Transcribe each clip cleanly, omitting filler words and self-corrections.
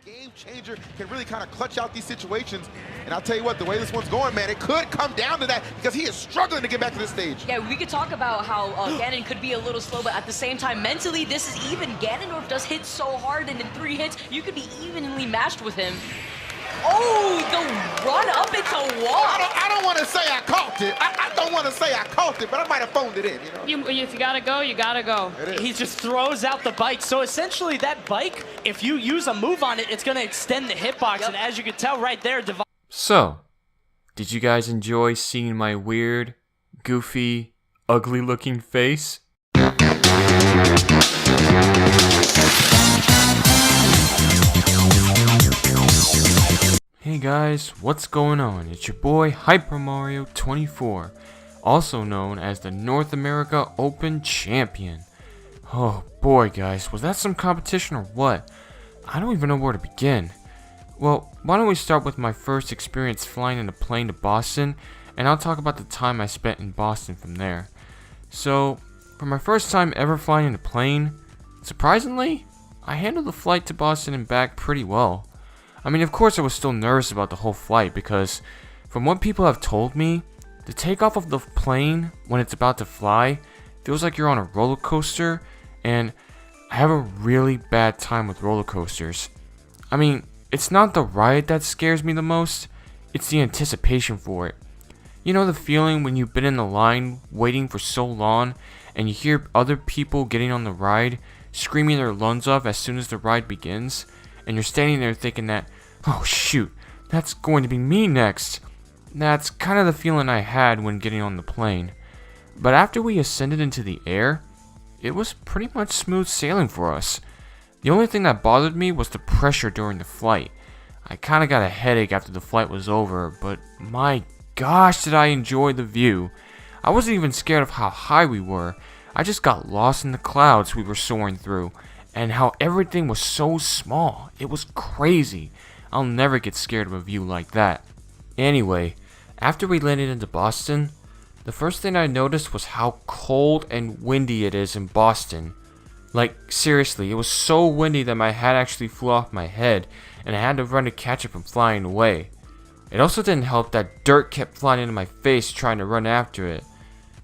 game changer, can really kind of clutch out these situations. And I'll tell you what, the way this one's going, man, it could come down to that because he is struggling to get back to this stage. Yeah, we could talk about how Ganon could be a little slow, but at the same time, mentally, this is even. Ganondorf does hit so hard, and in 3 hits, you could be evenly matched with him. Oh, the run up into wall. I don't want to say I caught it. I don't want to say I caught it, but I might have phoned it in, you know? If you gotta go, you gotta go. He just throws out the bike. So essentially that bike, if you use a move on it, it's going to extend the hitbox. Yep. And as you can tell right there, So, did you guys enjoy seeing my weird, goofy, ugly looking face? Hey guys, what's going on? It's your boy Hyper Mario 24, also known as the North America Open Champion. Oh boy guys, was that some competition or what? I don't even know where to begin. Well, why don't we start with my first experience flying in a plane to Boston, and I'll talk about the time I spent in Boston from there. So, for my first time ever flying in a plane, surprisingly, I handled the flight to Boston and back pretty well. I mean, of course I was still nervous about the whole flight because, from what people have told me, the takeoff of the plane when it's about to fly feels like you're on a roller coaster, and I have a really bad time with roller coasters. I mean, it's not the ride that scares me the most, it's the anticipation for it. You know the feeling when you've been in the line waiting for so long and you hear other people getting on the ride screaming their lungs off as soon as the ride begins, and you're standing there thinking that, oh shoot, that's going to be me next. That's kind of the feeling I had when getting on the plane. But after we ascended into the air, it was pretty much smooth sailing for us. The only thing that bothered me was the pressure during the flight. I kind of got a headache after the flight was over, but my gosh did I enjoy the view. I wasn't even scared of how high we were. I just got lost in the clouds we were soaring through, and how everything was so small. It was crazy. I'll never get scared of a view like that. Anyway, after we landed into Boston, the first thing I noticed was how cold and windy it is in Boston. Like, seriously, it was so windy that my hat actually flew off my head, and I had to run to catch it from flying away. It also didn't help that dirt kept flying into my face trying to run after it.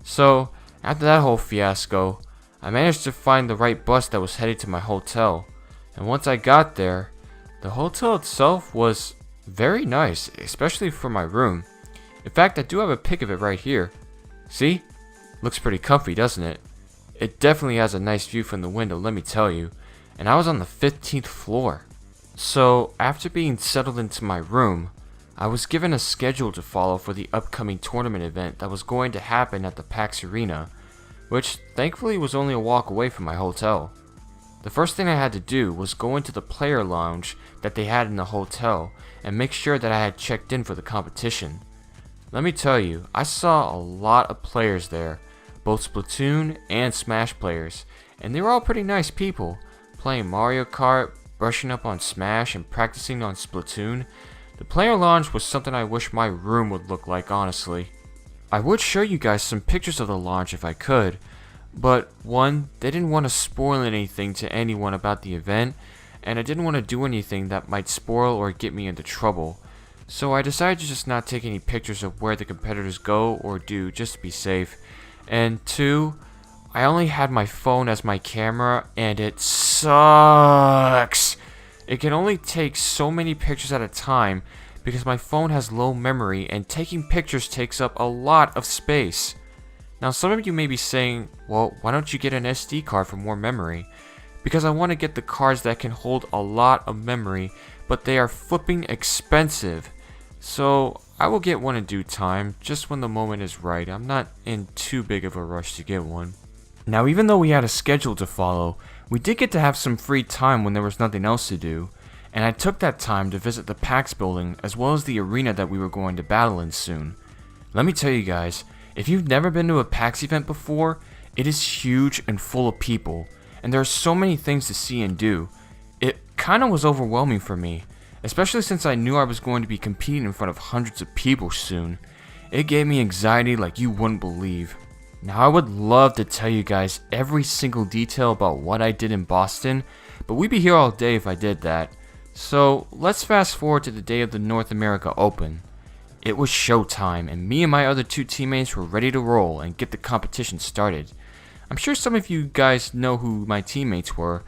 So, after that whole fiasco, I managed to find the right bus that was headed to my hotel, and once I got there, the hotel itself was very nice, especially for my room. In fact, I do have a pic of it right here. See? Looks pretty comfy, doesn't it? It definitely has a nice view from the window, let me tell you, and I was on the 15th floor. So, after being settled into my room, I was given a schedule to follow for the upcoming tournament event that was going to happen at the Pax Arena, which thankfully was only a walk away from my hotel. The first thing I had to do was go into the player lounge that they had in the hotel and make sure that I had checked in for the competition. Let me tell you, I saw a lot of players there, both Splatoon and Smash players, and they were all pretty nice people, playing Mario Kart, brushing up on Smash, and practicing on Splatoon. The player lounge was something I wish my room would look like, honestly. I would show you guys some pictures of the launch if I could, but one, they didn't want to spoil anything to anyone about the event, and I didn't want to do anything that might spoil or get me into trouble. So I decided to just not take any pictures of where the competitors go or do just to be safe. And two, I only had my phone as my camera and it sucks. It can only take so many pictures at a time because my phone has low memory and taking pictures takes up a lot of space. Now some of you may be saying, well, why don't you get an SD card for more memory? Because I want to get the cards that can hold a lot of memory, but they are flipping expensive. So I will get one in due time, just when the moment is right. I'm not in too big of a rush to get one. Now even though we had a schedule to follow, we did get to have some free time when there was nothing else to do, and I took that time to visit the PAX building as well as the arena that we were going to battle in soon. Let me tell you guys, if you've never been to a PAX event before, it is huge and full of people, and there are so many things to see and do. It kinda was overwhelming for me, especially since I knew I was going to be competing in front of hundreds of people soon. It gave me anxiety like you wouldn't believe. Now I would love to tell you guys every single detail about what I did in Boston, but we'd be here all day if I did that. So let's fast forward to the day of the North America Open. It was showtime, and me and my other 2 teammates were ready to roll and get the competition started. I'm sure some of you guys know who my teammates were,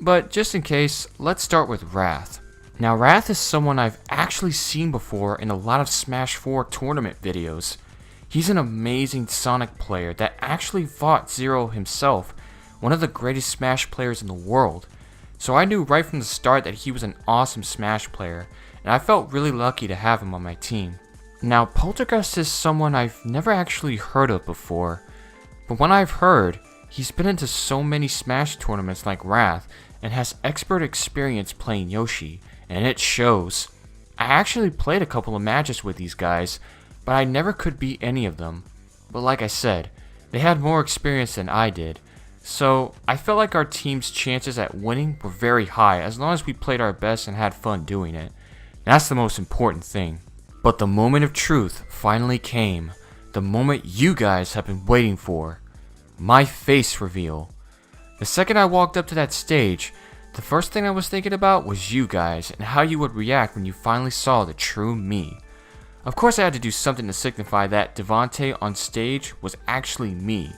but just in case, let's start with Wrath. Now Wrath is someone I've actually seen before in a lot of Smash 4 tournament videos. He's an amazing Sonic player that actually fought Zero himself, one of the greatest Smash players in the world. So I knew right from the start that he was an awesome Smash player, and I felt really lucky to have him on my team. Now Poltergeist is someone I've never actually heard of before, but when I've heard, he's been into so many Smash tournaments like Wrath and has expert experience playing Yoshi, and it shows. I actually played a couple of matches with these guys, but I never could beat any of them. But like I said, they had more experience than I did, so I felt like our team's chances at winning were very high as long as we played our best and had fun doing it. That's the most important thing. But the moment of truth finally came, the moment you guys have been waiting for. My face reveal. The second I walked up to that stage, the first thing I was thinking about was you guys and how you would react when you finally saw the true me. Of course I had to do something to signify that Devante on stage was actually me.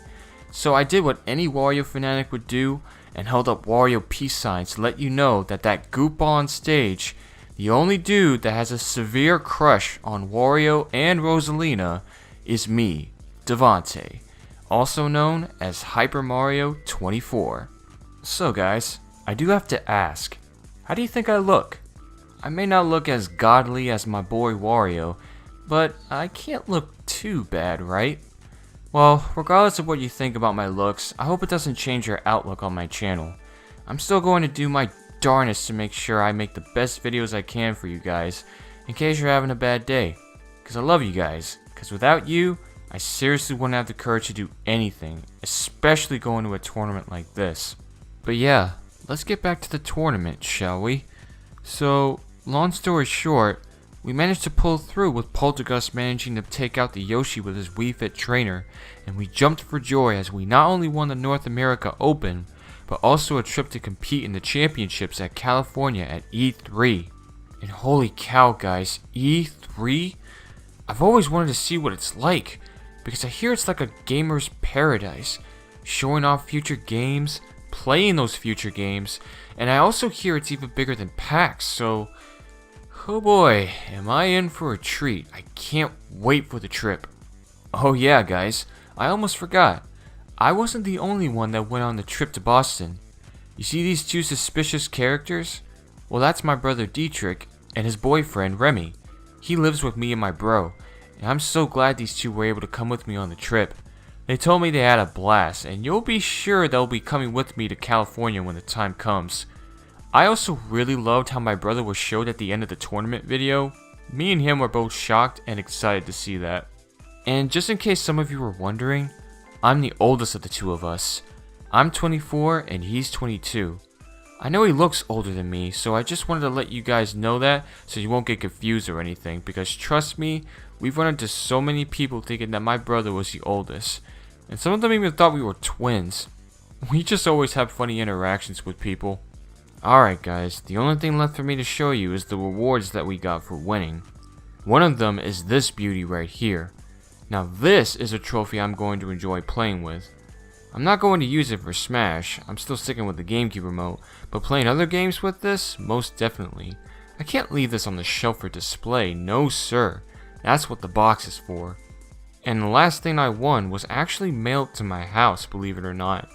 So I did what any Wario fanatic would do and held up Wario peace signs to let you know that that goofball on stage, the only dude that has a severe crush on Wario and Rosalina, is me, Devante, also known as Hyper Mario 24. So guys, I do have to ask, how do you think I look? I may not look as godly as my boy Wario, but I can't look too bad, right? Well, regardless of what you think about my looks, I hope it doesn't change your outlook on my channel. I'm still going to do my darnest to make sure I make the best videos I can for you guys, in case you're having a bad day. Because I love you guys, because without you, I seriously wouldn't have the courage to do anything, especially going to a tournament like this. But yeah, let's get back to the tournament, shall we? So, long story short, we managed to pull through with Poltergeist managing to take out the Yoshi with his Wii Fit trainer, and we jumped for joy as we not only won the North America Open, but also a trip to compete in the championships at California at E3. And holy cow guys, E3? I've always wanted to see what it's like, because I hear it's like a gamer's paradise, showing off future games, playing those future games, and I also hear it's even bigger than PAX, so oh boy, am I in for a treat. I can't wait for the trip. Oh yeah guys, I almost forgot. I wasn't the only one that went on the trip to Boston. You see these 2 suspicious characters? Well, that's my brother Dietrich and his boyfriend Remy. He lives with me and my bro, and I'm so glad these 2 were able to come with me on the trip. They told me they had a blast, and you'll be sure they'll be coming with me to California when the time comes. I also really loved how my brother was showed at the end of the tournament video. Me and him were both shocked and excited to see that. And just in case some of you were wondering, I'm the oldest of the 2 of us. I'm 24 and he's 22. I know he looks older than me, so I just wanted to let you guys know that so you won't get confused or anything, because trust me, we've run into so many people thinking that my brother was the oldest. And some of them even thought we were twins. We just always have funny interactions with people. Alright guys, the only thing left for me to show you is the rewards that we got for winning. One of them is this beauty right here. Now this is a trophy I'm going to enjoy playing with. I'm not going to use it for Smash, I'm still sticking with the GameCube remote, but playing other games with this, most definitely. I can't leave this on the shelf for display, no sir. That's what the box is for. And the last thing I won was actually mailed to my house, believe it or not.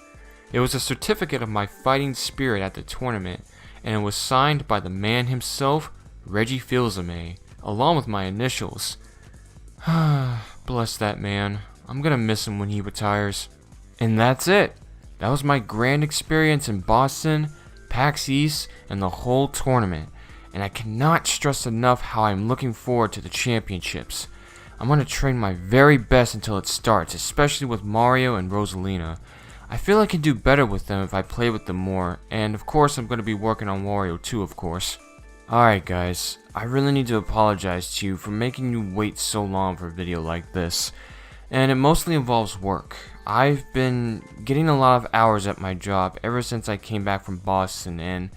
It was a certificate of my fighting spirit at the tournament, and it was signed by the man himself, Reggie Fils-Aimé, along with my initials. Bless that man. I'm gonna miss him when he retires. And that's it. That was my grand experience in Boston, PAX East, and the whole tournament. And I cannot stress enough how I'm looking forward to the championships. I'm gonna train my very best until it starts, especially with Mario and Rosalina. I feel I can do better with them if I play with them more, and of course I'm going to be working on Wario too, of course. Alright guys, I really need to apologize to you for making you wait so long for a video like this, and it mostly involves work. I've been getting a lot of hours at my job ever since I came back from Boston, and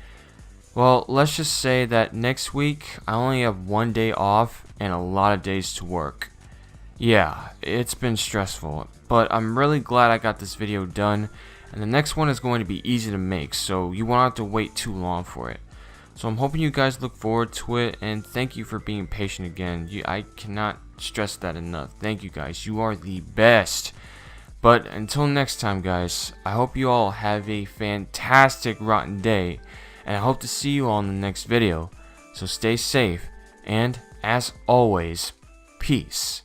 Well, let's just say that next week I only have 1 day off and a lot of days to work. Yeah, it's been stressful, but I'm really glad I got this video done, and the next one is going to be easy to make, so you won't have to wait too long for it. So I'm hoping you guys look forward to it, and thank you for being patient again. I cannot stress that enough. Thank you guys, you are the best. But until next time guys, I hope you all have a fantastic rotten day, and I hope to see you all in the next video. So stay safe, and as always, peace.